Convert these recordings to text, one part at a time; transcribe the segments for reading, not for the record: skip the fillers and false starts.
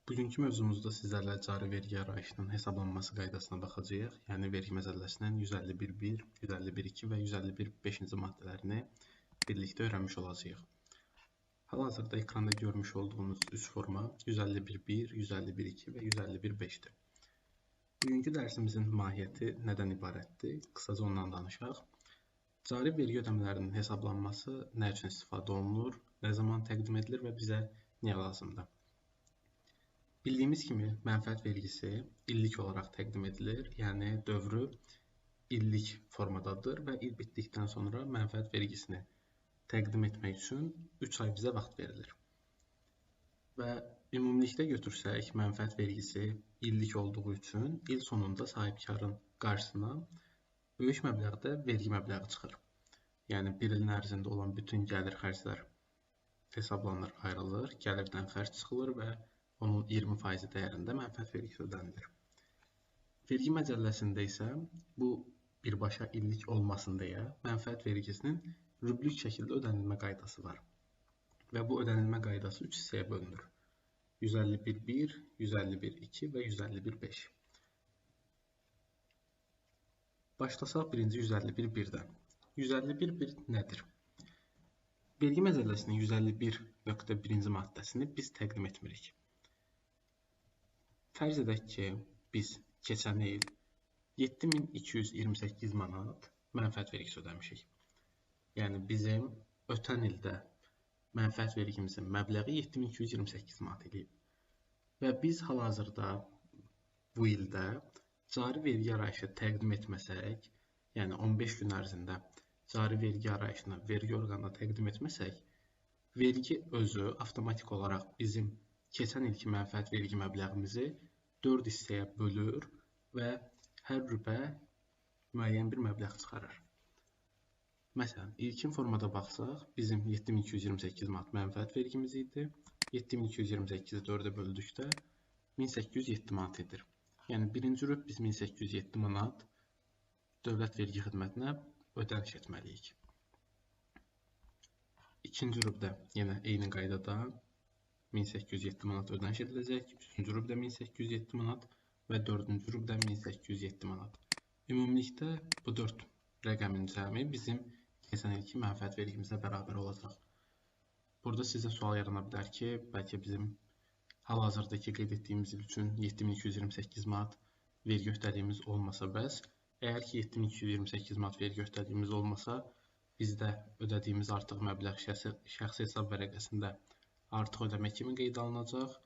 Bugünkü mövzumuzda sizlərlə cari vergi arayışının hesablanması qaydasına baxacağıq. Yəni vergi məcəlləsinin 151.1, 151.2 və 151.5-ci maddələrini birlikdə öyrənmiş olacağıq. Hal-hazırda ekranda görmüş olduğunuz üç forma 151.1, 151.2 və 151.5-dir. Bugünkü dərsimizin mahiyyəti nədən ibarətdir? Qısaca ondan danışaq. Cari vergi ödəmələrinin hesablanması nə üçün istifadə olunur, nə zaman təqdim edilir və bizə niyə lazımdır? Bildiyimiz kimi, mənfəət vergisi illik olaraq təqdim edilir, yəni dövrü illik formadadır və il bitdikdən sonra mənfəət vergisini təqdim etmək üçün 3 ay bizə vaxt verilir. Və ümumilikdə götürsək, mənfəət vergisi illik olduğu üçün il sonunda sahibkarın qarşısına böyük məbləğdə vergi məbləği çıxır. Yəni, bir ilin ərzində olan bütün gəlir xərclər hesablanır, ayrılır, gəlirdən xərc çıxılır və onun 20% dəyərində mənfəət vergisi ödənilir. Vergi məcəlləsində isə bu birbaşa illik olmasın deyə mənfəət vergisinin rüblük şəkildə ödənilmə qaydası var. Və bu ödənilmə qaydası 3 hissəyə bölünür. 151.1, 151.2 və 151.5. Başlasaq birinci 151.1-dən. 151.1 nədir? Vergi məcəlləsinin 151.1-ci maddəsini biz təqdim etmirik. Fərz edək ki, biz keçən il 7228 manat mənfəət vergisi ödəmişik. Yəni, bizim ötən ildə mənfəət vergimizin məbləği 7228 manat edib. Və biz hal-hazırda bu ildə cari vergi arayışı təqdim etməsək, yəni 15 gün ərzində cari vergi arayışını vergi orqanına təqdim etməsək, vergi özü avtomatik olaraq bizim keçən ilki mənfəət vergi məbləğimizi 4 hissəyə bölür və hər rübə müəyyən bir məbləğ çıxarır. Məsələn, ilkin formada baxsaq, bizim 7228 manat mənfəət vergimiz idi. 7228-i 4-ə böldükdə 1807 manat edir. Yəni, birinci rüb biz 1807 manat dövlət vergi xidmətinə ödəniş etməliyik. İkinci rübdə yenə eyni qaydada 1807 manat ödəniş ediləcək, 3-cü rübdə 1807 manat və 4-cü rübdə 1807 manat. Ümumilikdə bu 4 rəqəmin cəmi bizim keçən ilki mənfəət vergimizə bərabər olacaq. Burada sizə sual yarana bilər ki, bəlkə bizim hal-hazırdakı qeyd etdiyimiz il üçün 7228 manat vergi öhdəliyimiz olmasa bəs, əgər ki 7228 manat vergi öhdəliyimiz olmasa, bizdə ödədiyimiz artıq məbləğ şəxsi hesab vərəqəsində artıq ödəmə kimi qeyd alınacaq.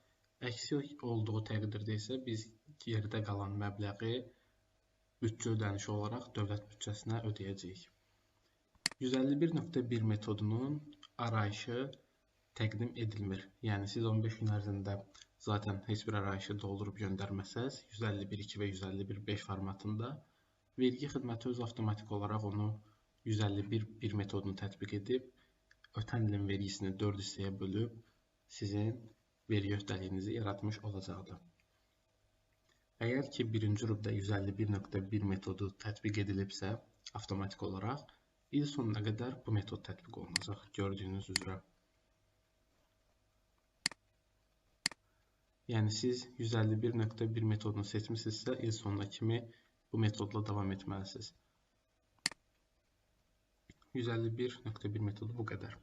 Əksi olduğu təqdirdə isə biz geridə qalan məbləği büdcə ödənişi olaraq dövlət büdcəsinə ödəyəcəyik. 151.1 metodunun arayışı təqdim edilmir. Yəni, siz 15 gün ərzində zaten heç bir arayışı doldurub göndərməsəz, 151.2 və 151.5 formatında vergi xidməti öz avtomatik olaraq onu 151.1 metodunu tətbiq edib, ötən ilin vergisini 4 hissəyə bölüb, sizin vergi öhdəliyinizi yaratmış olacaqdır. Əgər ki, birinci rübdə 151.1 metodu tətbiq edilibsə, avtomatik olaraq il sonuna qədər bu metod tətbiq olunacaq, gördüyünüz üzrə. Yəni, siz 151.1 metodunu seçmişsinizsə, il sonuna kimi bu metodla davam etməlisiniz. 151.1 metodu bu qədər.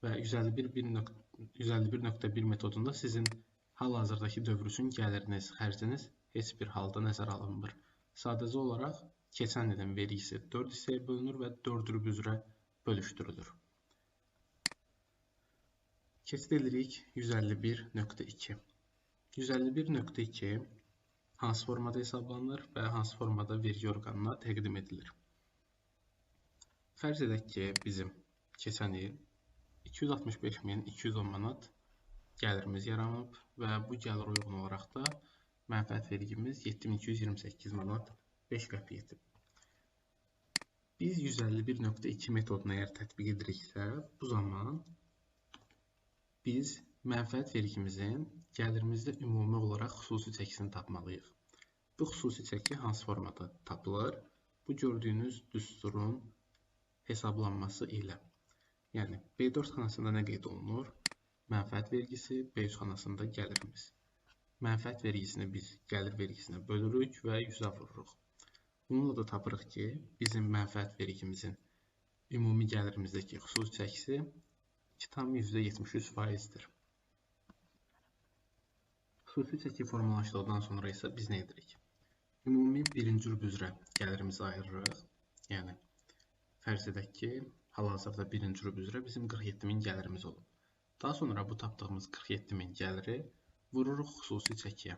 Və 151.1 metodunda sizin hal-hazırdakı dövr üçün gəliriniz, xərciniz heç bir halda nəzərə alınmır. Sadəcə olaraq keçən ilin vergisi 4 hissəyə bölünür və 4 rüb üzrə bölüşdürülür. Keçid edirik 151.2. 151.2 hansı formada hesablanır və hansı formada vergi orqanına təqdim edilir? Fərz edək ki, bizim keçən il 265.210 manat gəlirimiz yaranıb və bu gəlir uyğun olaraq da mənfəət vergimiz 7228 manat 5 qəpik etib. Biz 151.2 metodunu əgər tətbiq ediriksə, bu zaman biz mənfəət vergimizin gəlirimizdə ümumi olaraq xüsusi çəkisini tapmalıyıq. Bu xüsusi çəki hansı formada tapılır? Bu gördüyünüz düsturun hesablanması ilə. Yəni, B4 xanasında nə qeyd olunur? Mənfəət vergisi, B3 xanasında gəlirimiz. Mənfəət vergisini biz gəlir vergisinə bölürük və 100-ə vururuq. Bununla da tapırıq ki, bizim mənfəət vergimizin ümumi gəlirimizdəki xüsusi çəkisi 2,73%-dir. Xüsusi çəki formalaşdıqdan sonra isə biz nə edirik? Ümumi birinci rüb üzrə gəlirimizi ayırırıq. Yəni, fərz edək ki, hal-hazırda birinci rüb üzrə bizim 47.000 gəlirimiz olub. Daha sonra bu tapdığımız 47.000 gəliri vururuq xüsusi çəkiyə.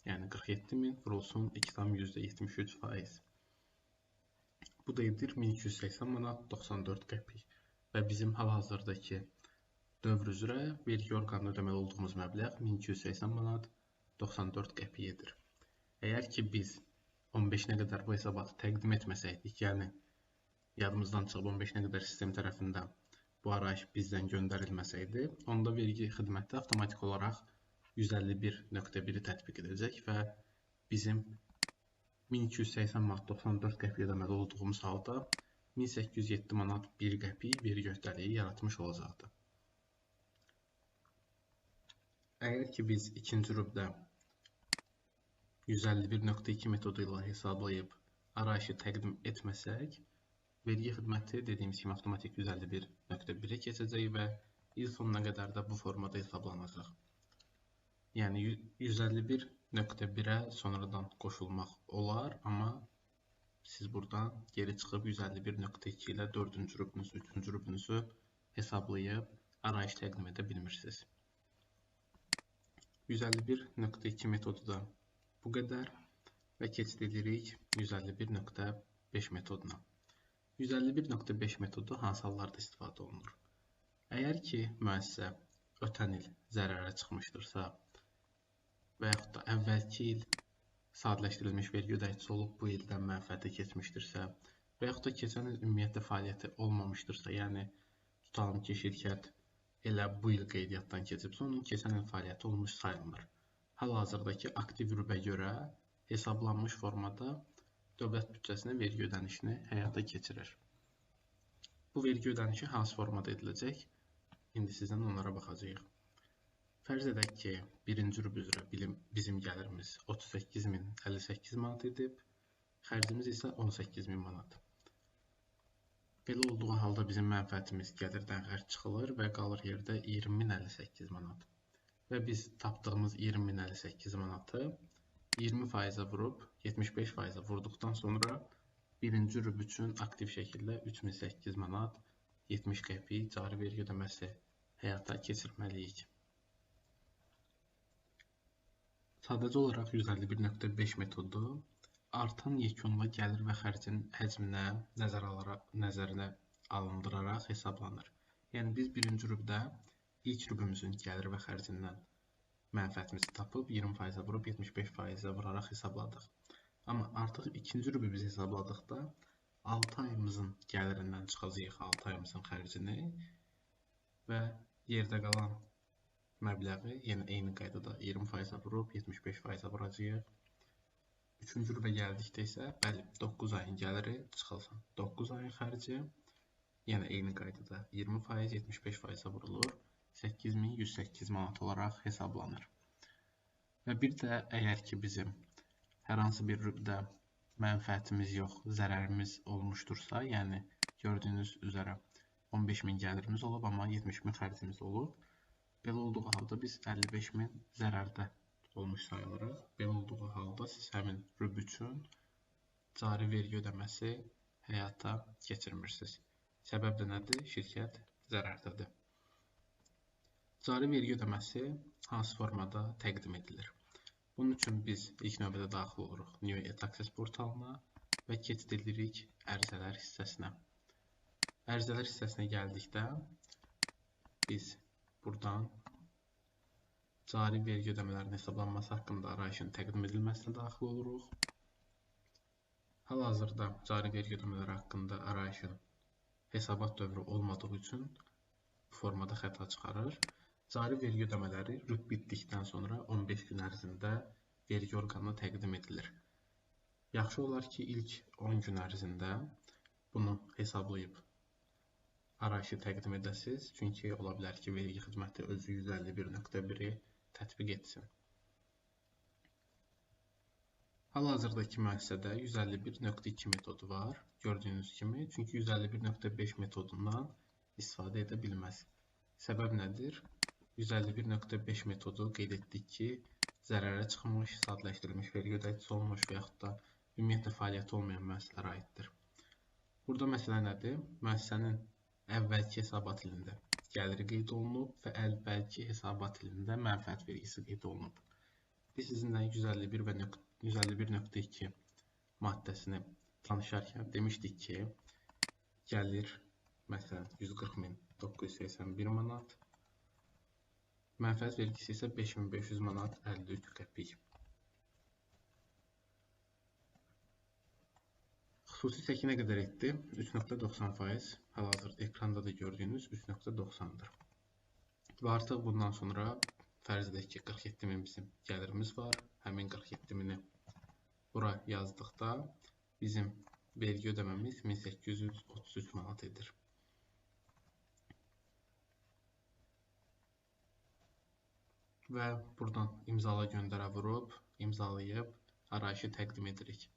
Yəni 47.000 vurulsun 2,73%. Bu da edir 1280 manat 94 qəpik. Və bizim hal-hazırdakı dövr üzrə vergi orqanına ödəməli olduğumuz məbləğ 1280 manat 94 qəpik edir. Əgər ki biz 15-nə qədər bu hesabatı təqdim etməsəydik, yəni yadımızdan çıxıb 15-nə qədər sistem tərəfindən bu arayış bizdən göndərilməsəydi, onda vergi xidməti avtomatik olaraq 151.1-i tətbiq edəcək və bizim 1280 manat 94 qəpik ödəməli olduğumuz halda 1807 manat 1 qəpik vergi öhdəliyi yaratmış olacaqdı. Əgər ki biz ikinci rübdə 151.2 metodu ilə hesablayıb arayışı təqdim etməsək, vergi xidməti dediyimiz kimi avtomatik 151.1-ə keçəcək və il sonuna qədər də bu formada hesablanacaq. Yəni 151.1-ə sonradan qoşulmaq olar, amma siz buradan geri çıxıb 151.2 ilə 4-cü rübünüzü, 3-cü rübünüzü hesablayıb arayış təqdim edə bilmirsiniz. 151.2 metodu da bu qədər və keçid edirik 151.5 metoduna. 151.5 metodu hansı hallarda istifadə olunur? Əgər ki müəssisə ötən il zərərə çıxmışdırsa və yaxud da əvvəlki il sadələşdirilmiş vergi ödəyicisi olub bu ildən mənfəətə keçmişdirsə və yaxud da keçən il ümumiyyətlə fəaliyyəti olmamışdırsa, yəni tutalım ki şirkət elə bu il qeydiyyatdan keçibsə, onun keçən il fəaliyyəti olmuş sayılmır. Hal-hazırdakı aktiv rübə görə hesablanmış formada dövlət büdcəsinə vergi ödənişini həyata keçirir. Bu vergi ödənişi hansı formada ediləcək? İndi sizdən onlara baxacağıq. Fərz edək ki, birinci rüb üzrə bizim gəlirimiz 38.058 manat edib, xərcimiz isə 18.000 manat. Belə olduğu halda bizim mənfəətimiz gəlirdən xərc çıxılır və qalır yerdə 20.058 manat. Və biz tapdığımız 20.058 manatı 20%-ə vurub 75%-ə vurduqdan sonra birinci rüb üçün aktiv şəkildə 3008 manat 70 qəpik cari vergi ödəməsi həyata keçirməliyik. Sadəcə olaraq 151.5 metodu artan yekunla gəlir və xərcin həcminə nəzərə alındıraraq hesablanır. Yəni biz birinci rübdə ilk rübümüzün gəlir və xərcindən mənfəətimizi tapıb 20%-ə vurub 75%-ə vuraraq hesabladıq. Amma artıq ikinci rübü biz hesabladıqda 6 ayımızın gəlirindən çıxacağıq 6 ayımızın xərcini və yerdə qalan məbləği yenə eyni qaydada 20%-ə vurub 75%-ə vuracağıq. Üçüncü rübə gəldikdə isə, bəli, 9 ayın gəliri çıxılsın. 9 ayın xərci yenə eyni qaydada 20%, 75%-ə vurulur. 8108 manat olaraq hesablanır. Və bir də əgər ki bizim hər hansı bir rübdə mənfəətimiz yox, zərərimiz olmuşdursa, yəni gördüyünüz üzərə 15.000 gəlirimiz olub, amma 70.000 xərcimiz olub. Belə olduğu halda biz 55.000 zərərdə olmuş sayılırıq. Belə olduğu halda siz həmin rüb üçün cari vergi ödəməsi həyata keçirmirsiniz. Səbəb də nədir? Şirkət zərərdədir. Cari vergi ödəməsi hansı formada təqdim edilir? Bunun üçün biz ilk növbədə daxil oluruq New e-Taxes portalına və keçid edirik ərizələr hissəsinə. Ərizələr hissəsinə gəldikdə biz buradan cari vergi ödəmələrinin hesablanması haqqında arayışın təqdim edilməsinə daxil oluruq. Hal-hazırda cari vergi ödəmələri haqqında arayışın hesabat dövrü olmadığı üçün bu formada xəta çıxarır. Cari vergi ödəmələri rüb bitdikdən sonra 15 gün ərzində vergi orqanına təqdim edilir. Yaxşı olar ki, ilk 10 gün ərzində bunu hesablayıb arayışı təqdim edəsiniz. Çünki ola bilər ki, vergi xidməti özü 151.1-i tətbiq etsin. Hal-hazırdakı müəssisədə 151.2 metodu var, gördüyünüz kimi. Çünki 151.5 metodundan istifadə edə bilməz. Səbəb nədir? 151.5 metodu qeyd etdik ki, zərərə çıxmış, sadələşdirilmiş vergi ödəyicisi olmuş və yaxud da ümumiyyətlə fəaliyyəti olmayan müəssisələrə aiddir. Burada məsələ nədir? Müəssisənin əvvəlki hesabat ilində gəliri qeyd olunub və əvvəlki hesabat ilində mənfəət vergisi qeyd olunub. Biz sizinlə 151 və 151.2 maddəsini tanışarkən demişdik ki, gəlir məsələn 140.981 manat, mənfəət vergisi isə 5500 manat 53 qəpik. Xüsusi çəki nə qədər etdi? 3.90%. Hal-hazırda ekranda da gördüyünüz 3.90-dır. Və artıq bundan sonra fərz edək ki, 47.000 bizim gəlirimiz var. Həmin 47.000-i bura yazdıqda bizim vergi ödəməmiz 1833 manat edir. Və buradan imzala göndərə vurub, imzalayıb arayışı təqdim edirik.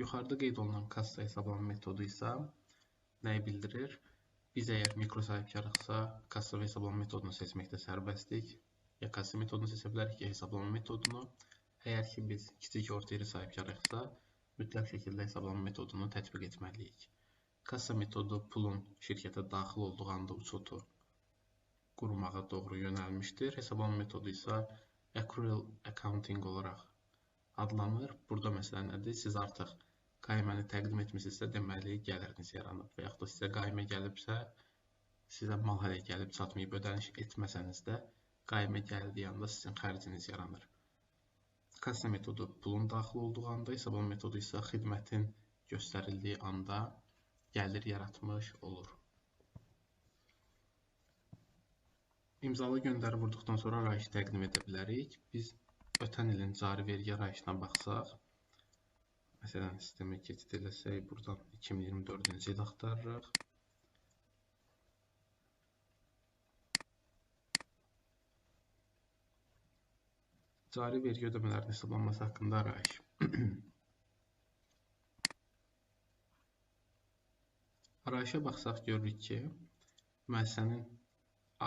Yuxarıda qeyd olunan kassa hesablama metodu isə nəyi bildirir? Biz əgər mikro sahibkarlıqsa, kassa və hesablama metodunu seçməkdə sərbəstlik. Ya kassa metodunu seçə bilərik, ya hesablama metodunu. Əgər ki, biz kiçik orta iri sahibkarlıqsa, mütləq şəkildə hesablama metodunu tətbiq etməliyik. Kassa metodu pulun şirkətə daxil olduğu anda uçotu qurmağa doğru yönəlmişdir. Hesablama metodu isə accrual accounting olaraq adlanır. Burada məsələ nədir? Siz artıq qayməni təqdim etmişsinizsə, deməli gəliriniz yaranıb. Və yaxud da sizə qaymə gəlibsə, sizə mal hələ gəlib çatmayıb, ödəniş etməsəniz də, qaymə gəldiyi anda sizin xərciniz yaranır. Kassa metodu pulun daxil olduğu anda, hesablama metodu isə xidmətin göstərildiyi anda gəlir yaratmış olur. İmzalı göndəri vurduqdan sonra arayışı təqdim edə bilərik. Biz ötən ilin cari vergi arayışına baxsaq, məsələn, sistemə keçid eləsək, buradan 2024-cü il axtarırıq. Cari vergi ödəmələrinin hesablanması haqqında arayış. Arayışa baxsaq görürük ki, müəssisənin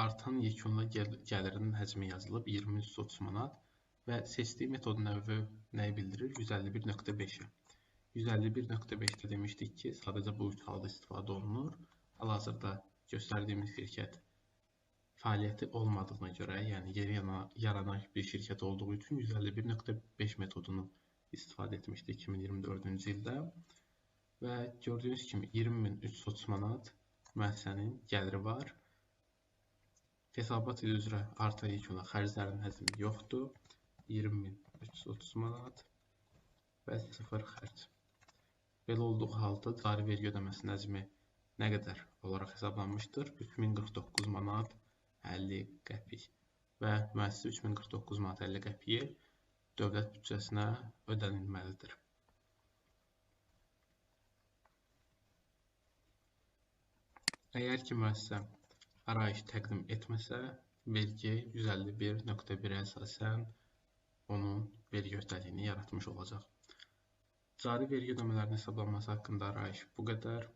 artan yekunlu gəlirinin həcmi yazılıb 2330 manat və seçdiyi metod növü nəyi bildirir? 151.5-i. 151.5-də demişdik ki, sadəcə bu üç halda istifadə olunur. Hal-hazırda göstərdiyimiz şirkət fəaliyyəti olmadığına görə, yəni yeni yaranan bir şirkət olduğu üçün 151.5 metodunu istifadə etmişdik 2024-cü ildə. Və gördüyünüz kimi 20.330 manat müəssisənin gəliri var. Hesabat ili üzrə artan yekuna xərclərin həcmi yoxdur. 20.330 manat və 0 xərc. Belə olduğu halda cari vergi ödəməsinin həcmi nə qədər olaraq hesablanmışdır? 3049 manat 50 qəpik və müəssisə 3049 manat 50 qəpiyi dövlət büdcəsinə ödənilməlidir. Əgər ki, müəssisə arayış təqdim etməsə, vergi 151.1-ə əsasən onun vergi öhdəliyini yaratmış olacaq. Cari vergi ödəmələrinin hesablanması haqqında arayış bu qədər.